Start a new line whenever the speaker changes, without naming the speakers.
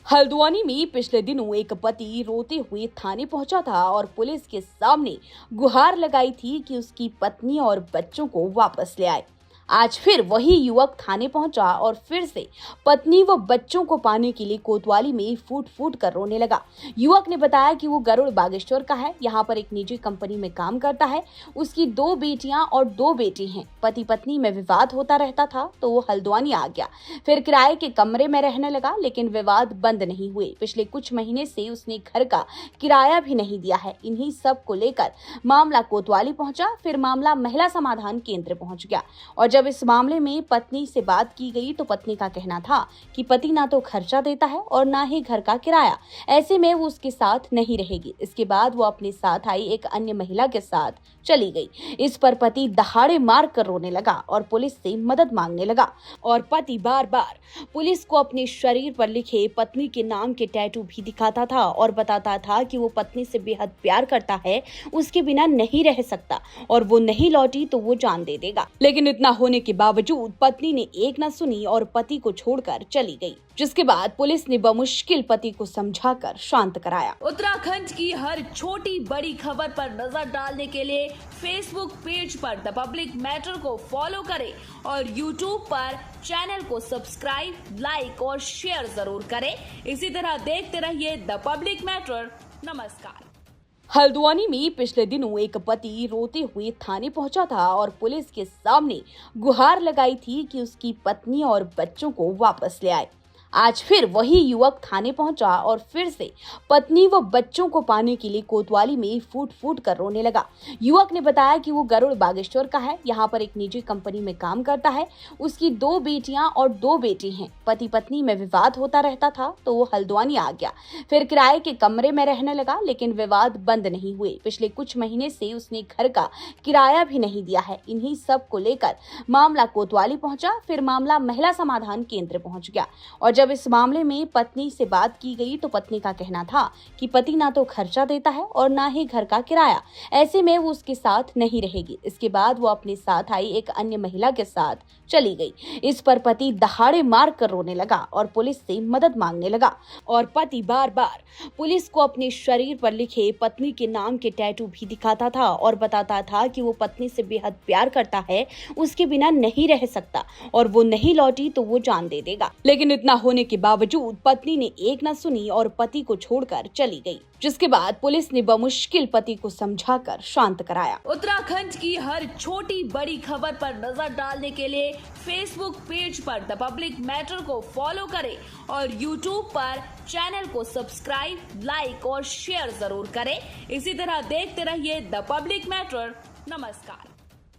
हल्द्वानी में पिछले दिनों एक पति रोते हुए थाने पहुंचा था और पुलिस के सामने गुहार लगाई थी कि उसकी पत्नी और बच्चों को वापस ले आए। आज फिर वही युवक थाने पहुंचा और फिर से पत्नी व बच्चों को पाने के लिए कोतवाली में फूट फूट कर रोने लगा। युवक ने बताया कि वो गरुड़ बागेश्वर का है, यहाँ पर एक निजी कंपनी में काम करता है। उसकी 2 बेटियां और 2 बेटे हैं। पति पत्नी में विवाद होता रहता था तो वो हल्द्वानी आ गया, फिर किराए के कमरे में रहने लगा, लेकिन विवाद बंद नहीं हुए। पिछले कुछ महीने से उसने घर का किराया भी नहीं दिया है। इन्हीं सब को लेकर मामला कोतवाली पहुंचा, फिर मामला महिला समाधान केंद्र पहुंच गया। और जब इस मामले में पत्नी से बात की गई तो पत्नी का कहना था कि पति ना तो खर्चा देता है और ना ही घर का किराया, ऐसे में वो उसके साथ नहीं रहेगी। इसके बाद वो अपने साथ आई एक अन्य महिला के साथ चली गई। इस पर पति दहाड़े मार कर रोने लगा और पुलिस से मदद मांगने लगा। और पति बार बार पुलिस को अपने शरीर पर लिखे पत्नी के नाम के टैटू भी दिखाता था और बताता था कि वो पत्नी से बेहद प्यार करता है, उसके बिना नहीं रह सकता और वो नहीं लौटी तो वो जान दे देगा। लेकिन इतना होने के बावजूद पत्नी ने एक न सुनी और पति को छोड़कर चली गई, जिसके बाद पुलिस ने बमुश्किल पति को समझाकर शांत कराया।
उत्तराखंड की हर छोटी बड़ी खबर पर नजर डालने के लिए फेसबुक पेज पर द पब्लिक मैटर को फॉलो करें और यूट्यूब पर चैनल को सब्सक्राइब, लाइक और शेयर जरूर करें। इसी तरह देखते रहिए द पब्लिक मैटर। नमस्कार।
हल्द्वानी में पिछले दिनों एक पति रोते हुए थाने पहुंचा था और पुलिस के सामने गुहार लगाई थी कि उसकी पत्नी और बच्चों को वापस ले आए। आज फिर वही युवक थाने पहुंचा और फिर से पत्नी व बच्चों को पाने के लिए कोतवाली में फूट फूट कर रोने लगा। युवक ने बताया कि वो गरुड़ बागेश्वर का है, यहाँ पर एक निजी कंपनी में काम करता है। उसकी 2 बेटियां और 2 बेटे हैं। पति पत्नी में विवाद होता रहता था तो वो हल्द्वानी आ गया, फिर किराए के कमरे में रहने लगा, लेकिन विवाद बंद नहीं हुए। पिछले कुछ महीने से उसने घर का किराया भी नहीं दिया है। इन्हीं सब को लेकर मामला कोतवाली पहुंचा, फिर मामला महिला समाधान केंद्र पहुंच गया। और जब इस मामले में पत्नी से बात की गई तो पत्नी का कहना था कि पति ना तो खर्चा देता है और ना ही घर का किराया, ऐसे में वो उसके साथ नहीं रहेगी। इसके बाद वो अपने साथ आई एक अन्य महिला के साथ चली गई। इस पर पति दहाड़े मार कर रोने लगा और पुलिस से मदद मांगने लगा। और पति बार बार पुलिस को अपने शरीर पर लिखे पत्नी के नाम के टैटू भी दिखाता था और बताता था कि वो पत्नी से बेहद प्यार करता है, उसके बिना नहीं रह सकता और वो नहीं लौटी तो वो जान दे देगा। लेकिन इतना होने के बावजूद पत्नी ने एक न सुनी और पति को छोड़कर चली गई, जिसके बाद पुलिस ने बमुश्किल पति को समझाकर शांत कराया।
उत्तराखंड की हर छोटी बड़ी खबर पर नजर डालने के लिए फेसबुक पेज पर द पब्लिक मैटर को फॉलो करें और यूट्यूब पर चैनल को सब्सक्राइब, लाइक और शेयर जरूर करें। इसी तरह देखते रहिए द पब्लिक मैटर। नमस्कार।